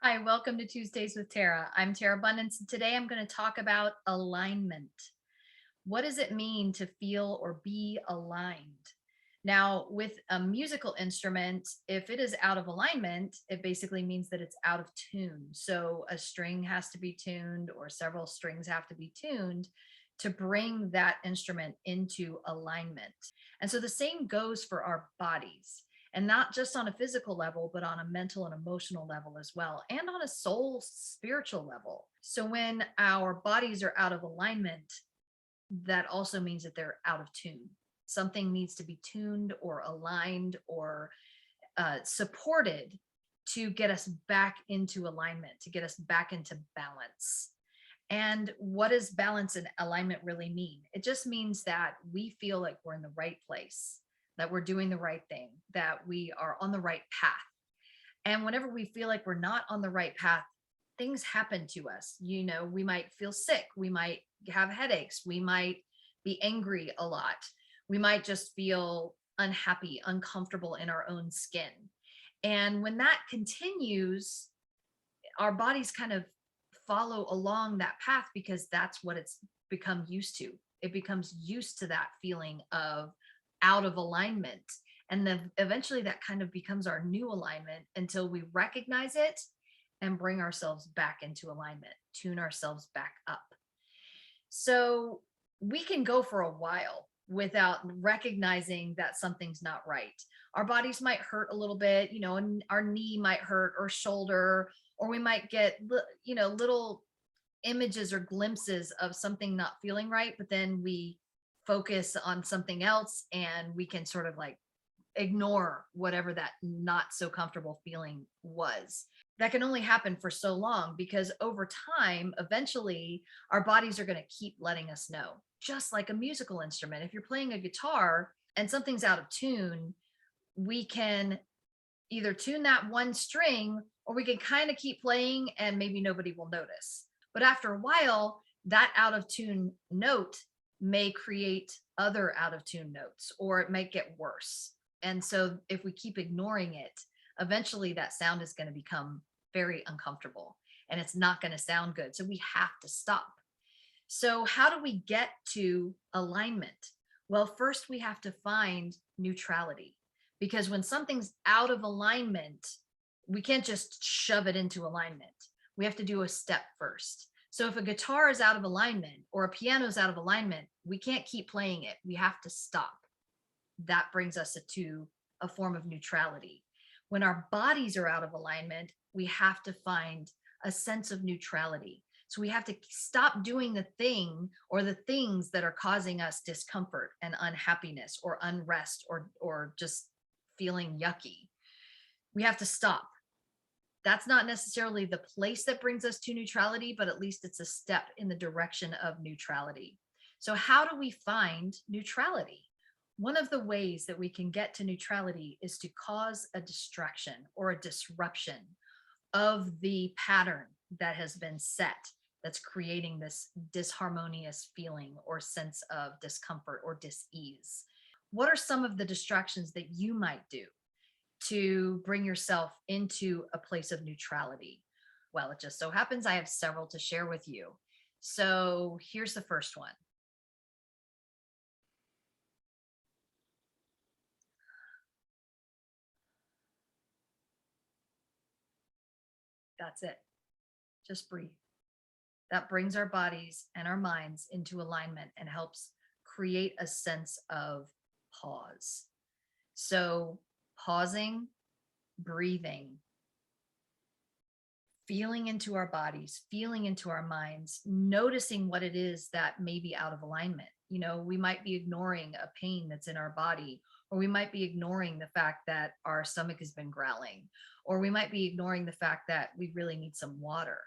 Hi, welcome to Tuesdays with Terra. I'm Terra Bundance, and today I'm going to talk about alignment. What does it mean to feel or be aligned? Now, with a musical instrument, if it is out of alignment, it basically means that it's out of tune. So a string has to be tuned, or several strings have to be tuned to bring that instrument into alignment. And so the same goes for our bodies, and not just on a physical level, but on a mental and emotional level as well, and on a soul spiritual level. So when our bodies are out of alignment, that also means that they're out of tune. Something needs to be tuned or aligned or supported to get us back into alignment, to get us back into balance. And what does balance and alignment really mean? It just means that we feel like we're in the right place, that we're doing the right thing, that we are on the right path. And whenever we feel like we're not on the right path, things happen to us. We might feel sick, we might have headaches, we might be angry a lot, we might just feel unhappy, uncomfortable in our own skin. And when that continues, our bodies kind of follow along that path because that's what it's become used to. It becomes used to that feeling of out of alignment. And then eventually that kind of becomes our new alignment until we recognize it and bring ourselves back into alignment, tune ourselves back up. So we can go for a while without recognizing that something's not right. Our bodies might hurt a little bit, and our knee might hurt or shoulder, or we might get, little images or glimpses of something not feeling right, but then we focus on something else and we can sort of like ignore whatever that not so comfortable feeling was. That can only happen for so long because over time, eventually, our bodies are going to keep letting us know. Just like a musical instrument, if you're playing a guitar and something's out of tune, we can either tune that one string or we can kind of keep playing and maybe nobody will notice. But after a while, that out of tune note may create other out of tune notes, or it might get worse. And so if we keep ignoring it, eventually that sound is going to become very uncomfortable and it's not going to sound good. So we have to stop. So, how do we get to alignment? Well, first we have to find neutrality, because when something's out of alignment, we can't just shove it into alignment. We have to do a step first. So, if a guitar is out of alignment or a piano is out of alignment, we can't keep playing it. We have to stop. That brings us to a form of neutrality. When our bodies are out of alignment, we have to find a sense of neutrality. So we have to stop doing the thing or the things that are causing us discomfort and unhappiness or unrest or just feeling yucky. We have to stop. That's not necessarily the place that brings us to neutrality, but at least it's a step in the direction of neutrality. So how do we find neutrality? One of the ways that we can get to neutrality is to cause a distraction or a disruption of the pattern that has been set, that's creating this disharmonious feeling or sense of discomfort or dis-ease. What are some of the distractions that you might do to bring yourself into a place of neutrality? Well, it just so happens I have several to share with you. So here's the first one. That's it. Just breathe. That brings our bodies and our minds into alignment and helps create a sense of pause. So, pausing, breathing, feeling into our bodies, feeling into our minds, noticing what it is that may be out of alignment. We might be ignoring a pain that's in our body, or we might be ignoring the fact that our stomach has been growling, or we might be ignoring the fact that we really need some water.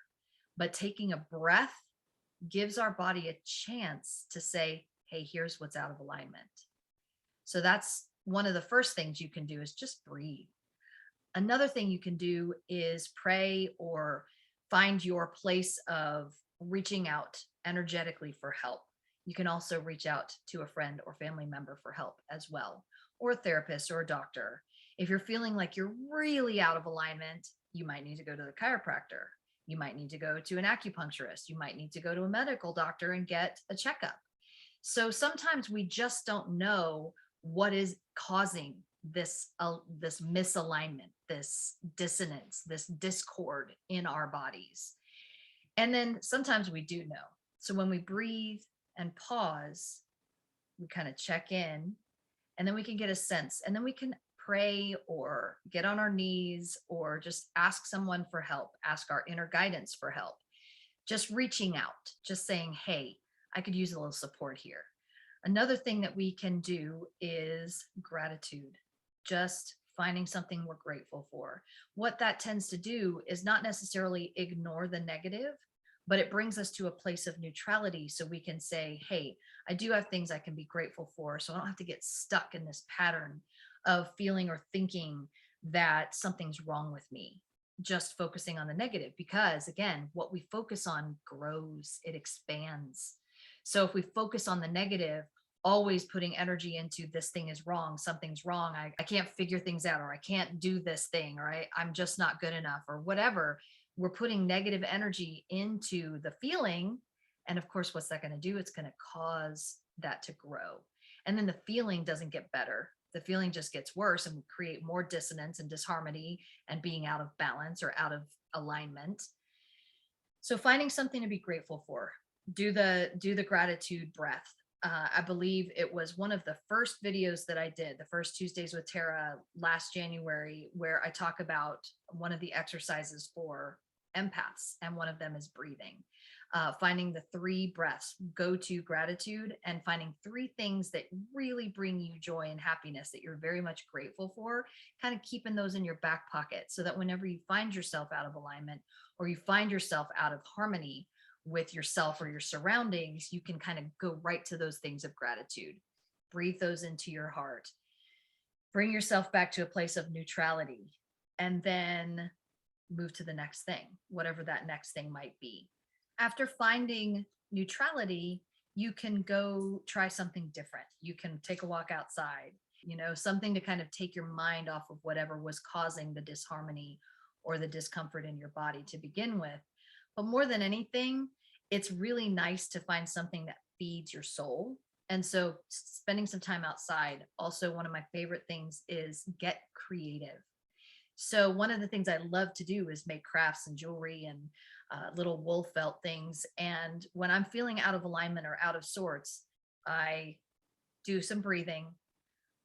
But taking a breath gives our body a chance to say, hey, here's what's out of alignment. So that's one of the first things you can do, is just breathe. Another thing you can do is pray or find your place of reaching out energetically for help. You can also reach out to a friend or family member for help as well, or a therapist or a doctor. If you're feeling like you're really out of alignment, You might need to go to the chiropractor. You might need to go to an acupuncturist. You might need to go to a medical doctor and get a checkup. So sometimes we just don't know what is causing this misalignment, this dissonance, this discord in our bodies. And then sometimes we do know. So when we breathe and pause, we kind of check in, and then we can get a sense, and then we can pray or get on our knees or just ask someone for help, ask our inner guidance for help, just reaching out, just saying, hey, I could use a little support here. Another thing that we can do is gratitude, just finding something we're grateful for. What that tends to do is not necessarily ignore the negative, but it brings us to a place of neutrality so we can say, hey, I do have things I can be grateful for. So I don't have to get stuck in this pattern of feeling or thinking that something's wrong with me, just focusing on the negative. Because again, what we focus on grows, it expands. So if we focus on the negative, always putting energy into this thing is wrong, something's wrong, I can't figure things out, or I can't do this thing, or I'm just not good enough, or whatever, we're putting negative energy into the feeling. And of course, what's that going to do? It's going to cause that to grow. And then the feeling doesn't get better. The feeling just gets worse, and we create more dissonance and disharmony and being out of balance or out of alignment. So finding something to be grateful for, do the gratitude breath. I believe it was one of the first videos that I did, the first Tuesdays with Terra last January, where I talk about one of the exercises for empaths, and one of them is breathing. Finding the 3 breaths, go to gratitude, and finding 3 things that really bring you joy and happiness that you're very much grateful for, kind of keeping those in your back pocket so that whenever you find yourself out of alignment or you find yourself out of harmony with yourself or your surroundings, you can kind of go right to those things of gratitude. Breathe those into your heart. Bring yourself back to a place of neutrality, and then move to the next thing, whatever that next thing might be. After finding neutrality, you can go try something different. You can take a walk outside, something to kind of take your mind off of whatever was causing the disharmony or the discomfort in your body to begin with. But more than anything, it's really nice to find something that feeds your soul. And so spending some time outside, also one of my favorite things is get creative. So one of the things I love to do is make crafts and jewelry and little wool felt things. And when I'm feeling out of alignment or out of sorts, I do some breathing.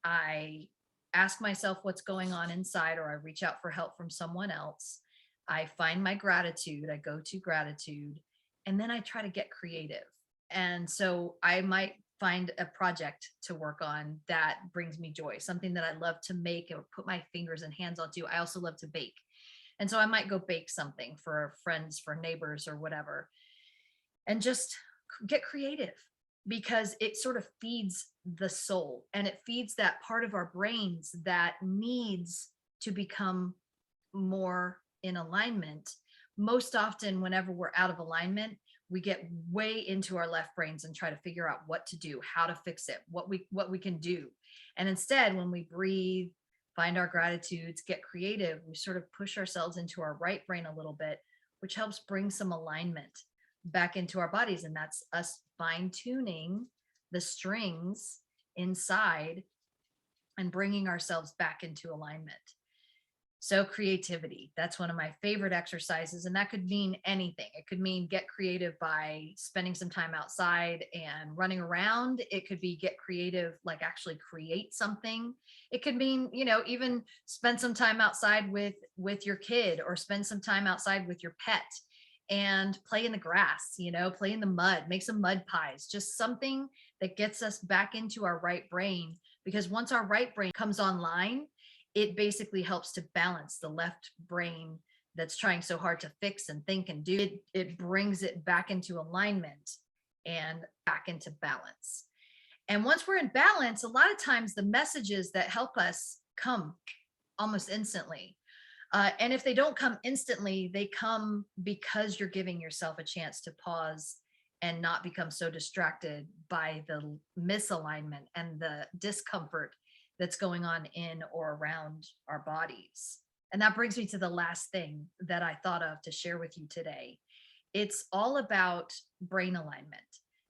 I ask myself what's going on inside, or I reach out for help from someone else. I find my gratitude, I go to gratitude, and then I try to get creative. And so I might find a project to work on that brings me joy, something that I love to make or put my fingers and hands onto. I also love to bake. And so I might go bake something for friends, for neighbors, or whatever, and just get creative, because it sort of feeds the soul, and it feeds that part of our brains that needs to become more in alignment. Most often, whenever we're out of alignment, we get way into our left brains and try to figure out what to do, how to fix it, what we can do. And instead, when we breathe, find our gratitudes, get creative, we sort of push ourselves into our right brain a little bit, which helps bring some alignment back into our bodies. And that's us fine tuning the strings inside and bringing ourselves back into alignment. So creativity, that's one of my favorite exercises. And that could mean anything. It could mean get creative by spending some time outside and running around. It could be get creative, like actually create something. It could mean, even spend some time outside with your kid, or spend some time outside with your pet and play in the grass, play in the mud, make some mud pies, just something that gets us back into our right brain. Because once our right brain comes online, it basically helps to balance the left brain that's trying so hard to fix and think and do. It brings it back into alignment and back into balance. And once we're in balance, a lot of times the messages that help us come almost instantly. And if they don't come instantly, they come because you're giving yourself a chance to pause and not become so distracted by the misalignment and the discomfort that's going on in or around our bodies. And that brings me to the last thing that I thought of to share with you today. It's all about brain alignment.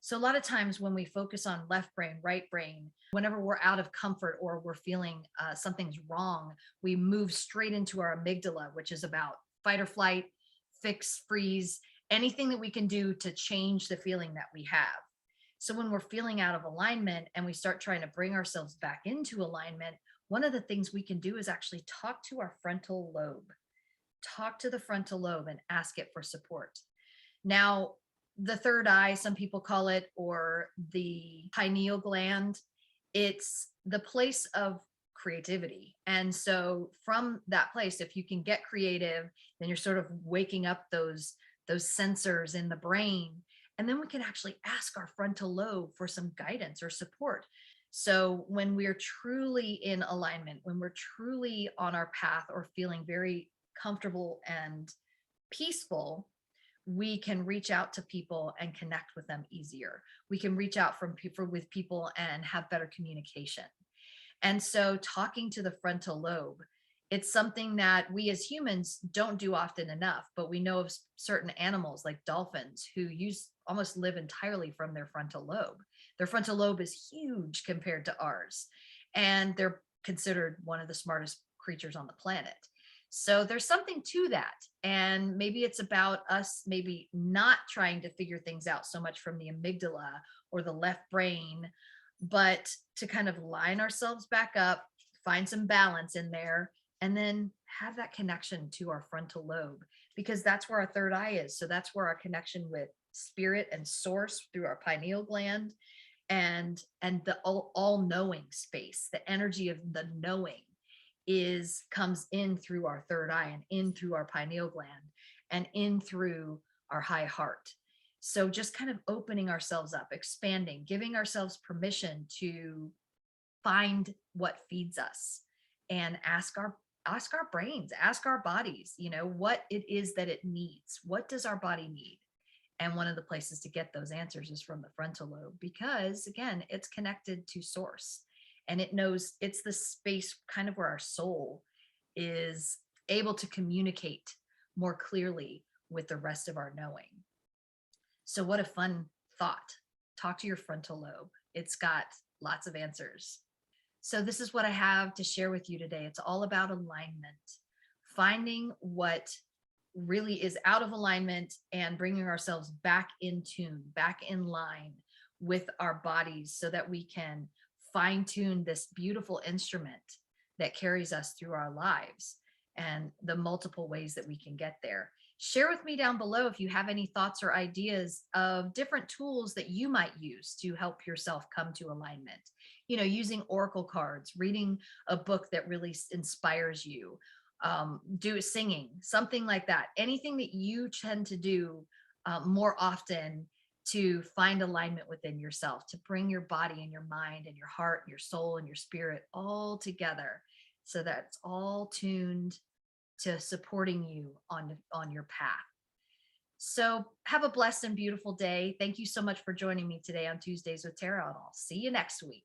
So, a lot of times when we focus on left brain, right brain, whenever we're out of comfort or we're feeling something's wrong, we move straight into our amygdala, which is about fight or flight, fix, freeze, anything that we can do to change the feeling that we have. So, when we're feeling out of alignment and we start trying to bring ourselves back into alignment, one of the things we can do is actually talk to our frontal lobe. Talk to the frontal lobe and ask it for support. Now, the third eye, some people call it, or the pineal gland, it's the place of creativity. And so from that place, if you can get creative, then you're sort of waking up those sensors in the brain. And then we can actually ask our frontal lobe for some guidance or support. So when we're truly in alignment, when we're truly on our path or feeling very comfortable and peaceful, we can reach out to people and connect with them easier. We can reach out from people with people and have better communication. And so talking to the frontal lobe, it's something that we as humans don't do often enough, but we know of certain animals like dolphins who use almost live entirely from their frontal lobe. Their frontal lobe is huge compared to ours, and they're considered one of the smartest creatures on the planet. So there's something to that. And maybe it's about us maybe not trying to figure things out so much from the amygdala or the left brain, but to kind of line ourselves back up, find some balance in there, and then have that connection to our frontal lobe, because that's where our third eye is. So that's where our connection with spirit and source through our pineal gland and the all knowing space, the energy of the knowing is comes in through our third eye and in through our pineal gland and in through our high heart. So just kind of opening ourselves up, expanding, giving ourselves permission to find what feeds us and ask our brains, ask our bodies, what it is that it needs. What does our body need? And one of the places to get those answers is from the frontal lobe, because again, it's connected to source and it knows it's the space kind of where our soul is able to communicate more clearly with the rest of our knowing. So, what a fun thought. Talk to your frontal lobe. It's got lots of answers. So, this is what I have to share with you today. It's all about alignment, finding what really is out of alignment and bringing ourselves back in tune, back in line with our bodies so that we can fine tune this beautiful instrument that carries us through our lives and the multiple ways that we can get there. Share with me down below if you have any thoughts or ideas of different tools that you might use to help yourself come to alignment. Using oracle cards, reading a book that really inspires you, do singing, something like that. Anything that you tend to do more often to find alignment within yourself, to bring your body and your mind and your heart and your soul and your spirit all together so that it's all tuned to supporting you on your path. So have a blessed and beautiful day. Thank you so much for joining me today on Tuesdays with Terra, and I'll see you next week.